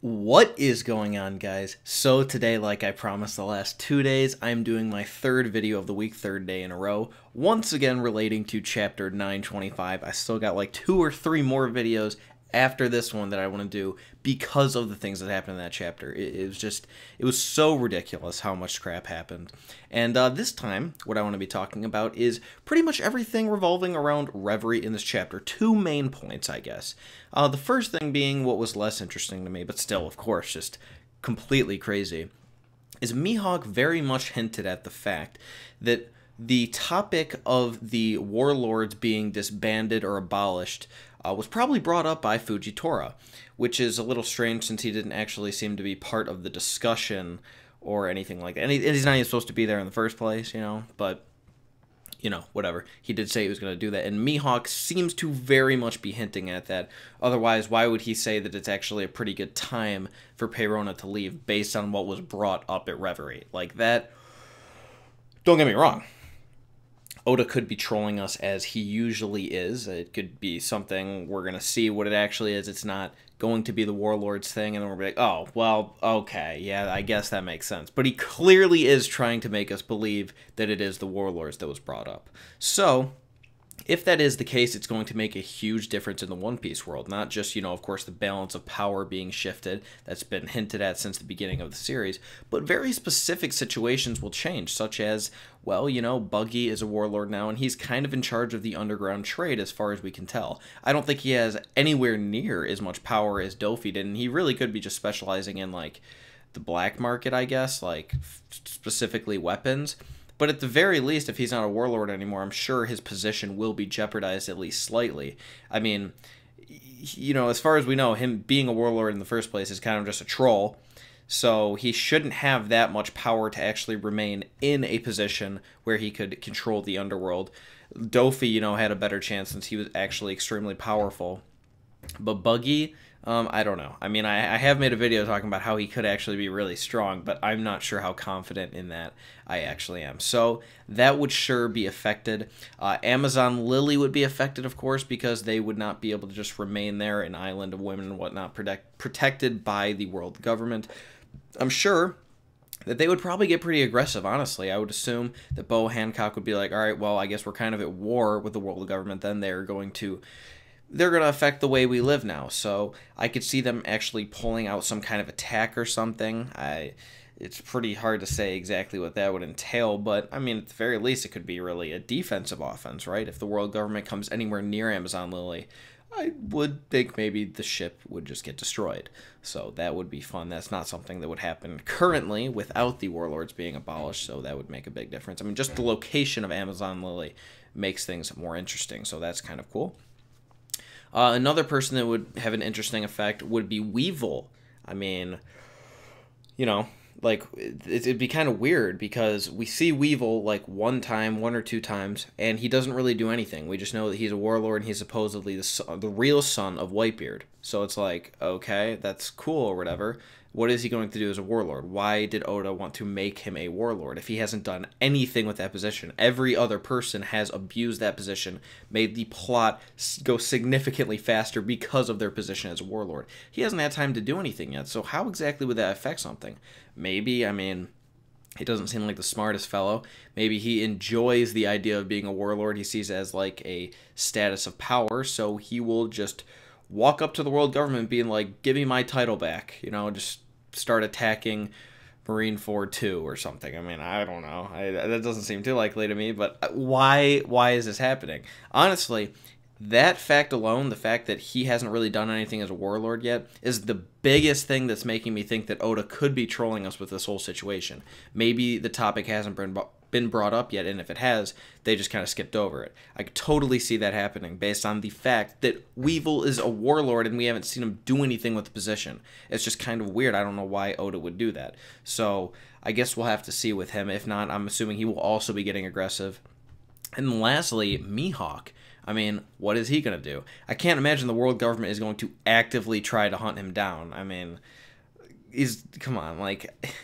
What is going on, guys? So today, like I promised the last 2 days, I'm doing my third video of the week, third day in a row, once again relating to chapter 925. I still got like 2 or 3 more videos after this one that I want to do because of the things that happened in that chapter. It was so ridiculous how much crap happened. And this time, what I want to be talking about is pretty much everything revolving around Reverie in this chapter. 2 main points, I guess. The first thing being what was less interesting to me, but still, of course, just completely crazy, is Mihawk very much hinted at the fact that the topic of the warlords being disbanded or abolished was probably brought up by Fujitora, which is a little strange since he didn't actually seem to be part of the discussion or anything like that. And he's not even supposed to be there in the first place, but, whatever. He did say he was going to do that, and Mihawk seems to very much be hinting at that. Otherwise, why would he say that it's actually a pretty good time for Peyrona to leave based on what was brought up at Reverie? Like that, don't get me wrong. Oda could be trolling us as he usually is. It could be something we're going to see what it actually is. It's not going to be the Warlords thing, and then we're like, oh, well, okay, yeah, I guess that makes sense. But he clearly is trying to make us believe that it is the Warlords that was brought up. So, if that is the case, it's going to make a huge difference in the One Piece world. Not just, of course, the balance of power being shifted. That's been hinted at since the beginning of the series. But very specific situations will change, such as, well, Buggy is a warlord now, and he's kind of in charge of the underground trade as far as we can tell. I don't think he has anywhere near as much power as Dofi did, and he really could be just specializing in, like, the black market, I guess, like, specifically weapons. But at the very least, if he's not a warlord anymore, I'm sure his position will be jeopardized at least slightly. I mean, as far as we know, him being a warlord in the first place is kind of just a troll. So he shouldn't have that much power to actually remain in a position where he could control the underworld. Dofi, had a better chance since he was actually extremely powerful. But Buggy, I don't know. I mean, I have made a video talking about how he could actually be really strong, but I'm not sure how confident in that I actually am. So that would sure be affected. Amazon Lily would be affected, of course, because they would not be able to just remain there, an island of women and whatnot, protected by the world government. I'm sure that they would probably get pretty aggressive, honestly. I would assume that Bo Hancock would be like, all right, well, I guess we're kind of at war with the world government, then they're going to affect the way we live now. So I could see them actually pulling out some kind of attack or something. It's pretty hard to say exactly what that would entail, but I mean, at the very least, it could be really a defensive offense, right? If the world government comes anywhere near Amazon Lily, I would think maybe the ship would just get destroyed. So that would be fun. That's not something that would happen currently without the warlords being abolished, so that would make a big difference. I mean, just the location of Amazon Lily makes things more interesting, so that's kind of cool. Another person that would have an interesting effect would be Weevil. I mean, like, it'd be kind of weird because we see Weevil like one or two times, and he doesn't really do anything. We just know that he's a warlord and he's supposedly the real son of Whitebeard. So it's like, okay, that's cool or whatever. What is he going to do as a warlord? Why did Oda want to make him a warlord if he hasn't done anything with that position? Every other person has abused that position, made the plot go significantly faster because of their position as a warlord. He hasn't had time to do anything yet, so how exactly would that affect something? Maybe, I mean, he doesn't seem like the smartest fellow. Maybe he enjoys the idea of being a warlord. He sees it as like a status of power, so he will just walk up to the world government being like, give me my title back, just start attacking Marineford 2 or something. I mean, I don't know. That doesn't seem too likely to me, but why is this happening? Honestly, that fact alone, the fact that he hasn't really done anything as a warlord yet, is the biggest thing that's making me think that Oda could be trolling us with this whole situation. Maybe the topic hasn't been brought up yet, and if it has, they just kind of skipped over it. I could totally see that happening based on the fact that Weevil is a warlord and we haven't seen him do anything with the position. It's just kind of weird. I don't know why Oda would do that. So I guess we'll have to see with him. If not, I'm assuming he will also be getting aggressive. And lastly, Mihawk. I mean, what is he going to do? I can't imagine the world government is going to actively try to hunt him down. I mean, come on, like,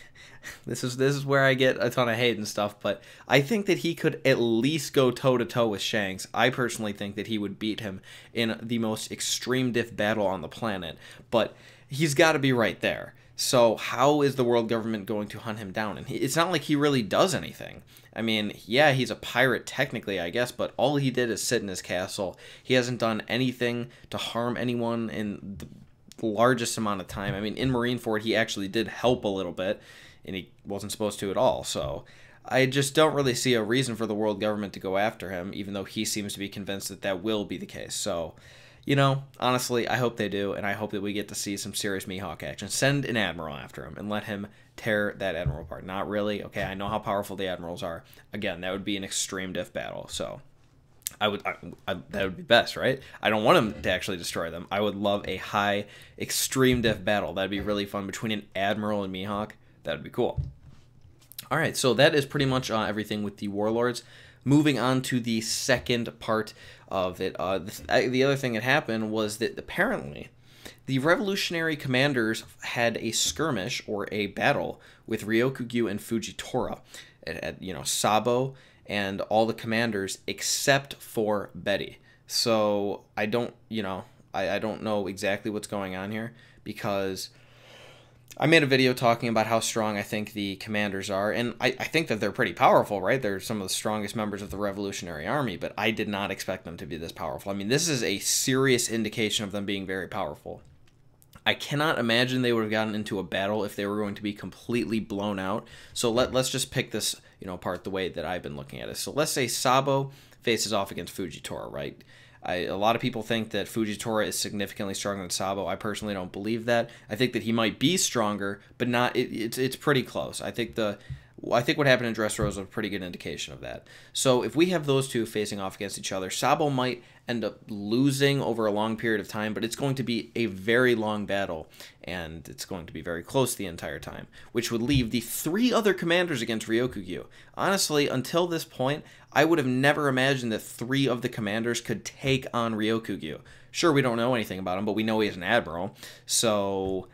this is where I get a ton of hate and stuff, but I think that he could at least go toe-to-toe with Shanks. I personally think that he would beat him in the most extreme diff battle on the planet, but he's got to be right there. So how is the world government going to hunt him down? And it's not like he really does anything. I mean, yeah, he's a pirate technically, I guess, but all he did is sit in his castle. He hasn't done anything to harm anyone in the largest amount of time. I mean, in Marineford, he actually did help a little bit, and he wasn't supposed to at all. So I just don't really see a reason for the world government to go after him, even though he seems to be convinced that that will be the case. So, you know, honestly, I hope they do, and I hope that we get to see some serious Mihawk action. Send an admiral after him and let him tear that admiral apart. Not really. Okay, I know how powerful the admirals are. Again, that would be an extreme diff battle. So that would be best, right? I don't want him to actually destroy them. I would love a high extreme diff battle. That'd be really fun between an admiral and Mihawk. That'd be cool. All right, so that is pretty much everything with the warlords. Moving on to the second part of it, the other thing that happened was that apparently the revolutionary commanders had a skirmish or a battle with Ryokugyu and Fujitora at Sabo and all the commanders except for Betty. So I don't know exactly what's going on here, because I made a video talking about how strong I think the commanders are, and I think that they're pretty powerful, right? They're some of the strongest members of the Revolutionary Army, but I did not expect them to be this powerful. I mean, this is a serious indication of them being very powerful. I cannot imagine they would have gotten into a battle if they were going to be completely blown out. So let's just pick this, apart the way that I've been looking at it. So let's say Sabo faces off against Fujitora, right? A lot of people think that Fujitora is significantly stronger than Sabo. I personally don't believe that. I think that he might be stronger, but not. It's pretty close. I think what happened in Dressrosa was a pretty good indication of that. So if we have those two facing off against each other, Sabo might end up losing over a long period of time, but it's going to be a very long battle, and it's going to be very close the entire time, which would leave the three other commanders against Ryokugyu. Honestly, until this point, I would have never imagined that three of the commanders could take on Ryokugyu. Sure, we don't know anything about him, but we know he's an admiral, so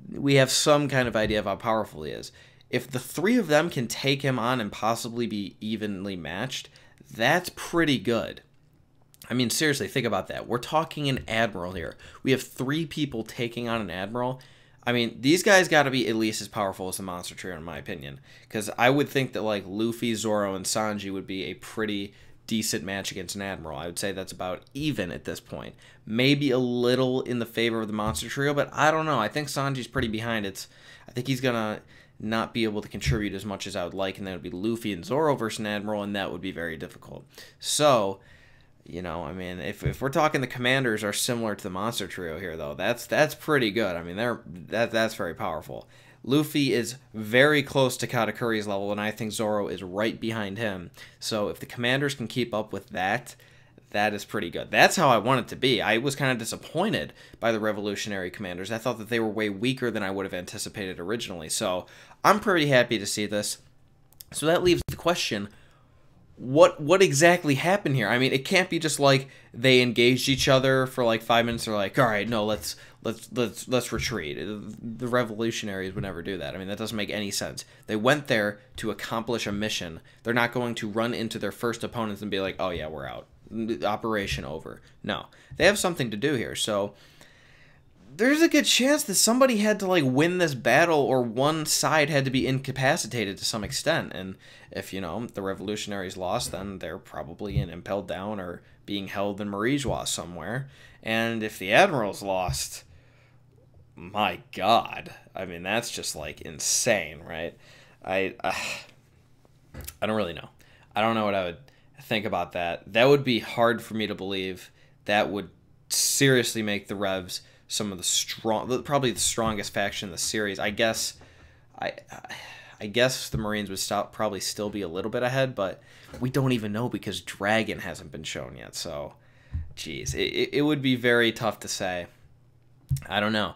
we have some kind of idea of how powerful he is. If the three of them can take him on and possibly be evenly matched, that's pretty good. I mean, seriously, think about that. We're talking an admiral here. We have three people taking on an admiral. I mean, these guys got to be at least as powerful as the Monster Trio, in my opinion. Because I would think that, like, Luffy, Zoro, and Sanji would be a pretty decent match against an admiral. I would say that's about even at this point. Maybe a little in the favor of the Monster Trio, but I don't know. I think Sanji's pretty behind. I think he's going to not be able to contribute as much as I would like, and then it would be Luffy and Zoro versus an admiral, and that would be very difficult. So, I mean, if we're talking the commanders are similar to the Monster Trio here, though, that's pretty good. I mean, that's very powerful. Luffy is very close to Katakuri's level, and I think Zoro is right behind him. So if the commanders can keep up with that, that is pretty good. That's how I want it to be. I was kind of disappointed by the Revolutionary Commanders. I thought that they were way weaker than I would have anticipated originally. So I'm pretty happy to see this. So that leaves the question, what exactly happened here? I mean, it can't be just like they engaged each other for like 5 minutes. They're like, all right, no, let's retreat. The revolutionaries would never do that. I mean, that doesn't make any sense. They went there to accomplish a mission. They're not going to run into their first opponents and be like, oh yeah, we're out. Operation over. No, they have something to do here. So there's a good chance that somebody had to like win this battle, or one side had to be incapacitated to some extent. And if the revolutionaries lost, then they're probably in Impelled Down or being held in Marijois somewhere. And if the admirals lost, my God, I mean, that's just like insane, right? I don't really know. I don't know what I would think about that. That would be hard for me to believe. That would seriously make the Revs some of the probably the strongest faction in the series. I guess the Marines would probably still be a little bit ahead, but we don't even know because Dragon hasn't been shown yet. So, geez, it would be very tough to say. I don't know.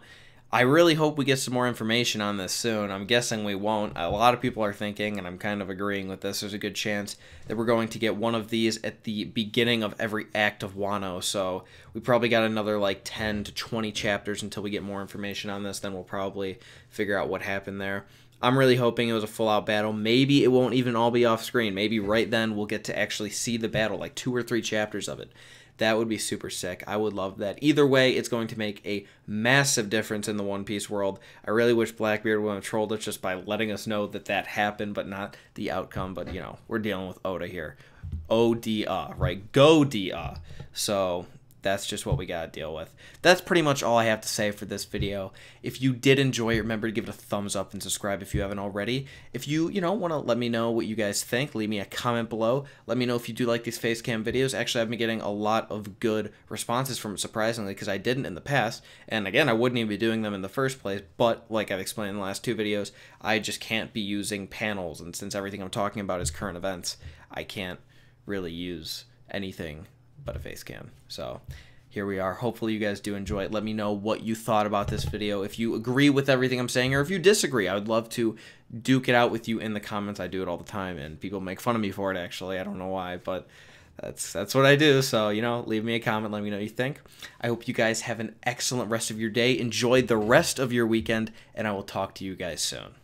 I really hope we get some more information on this soon. I'm guessing we won't. A lot of people are thinking, and I'm kind of agreeing with this, there's a good chance that we're going to get one of these at the beginning of every act of Wano. So we probably got another like 10 to 20 chapters until we get more information on this. Then we'll probably figure out what happened there. I'm really hoping it was a full-out battle. Maybe it won't even all be off-screen. Maybe right then we'll get to actually see the battle, like 2 or 3 chapters of it. That would be super sick. I would love that. Either way, it's going to make a massive difference in the One Piece world. I really wish Blackbeard would have trolled us just by letting us know that that happened, but not the outcome. But, you know, we're dealing with Oda here. Oda, right? Go-dia. So that's just what we gotta deal with. That's pretty much all I have to say for this video. If you did enjoy it, remember to give it a thumbs up and subscribe if you haven't already. If you want to let me know what you guys think, leave me a comment below. Let me know if you do like these face cam videos. Actually, I've been getting a lot of good responses from it, surprisingly, because I didn't in the past. And again, I wouldn't even be doing them in the first place, but like I've explained in the last 2 videos, I just can't be using panels, and since everything I'm talking about is current events, I can't really use anything but a face cam. So here we are. Hopefully you guys do enjoy it. Let me know what you thought about this video. If you agree with everything I'm saying, or if you disagree, I would love to duke it out with you in the comments. I do it all the time, and people make fun of me for it, actually. I don't know why, but that's what I do. So, leave me a comment. Let me know what you think. I hope you guys have an excellent rest of your day. Enjoy the rest of your weekend, and I will talk to you guys soon.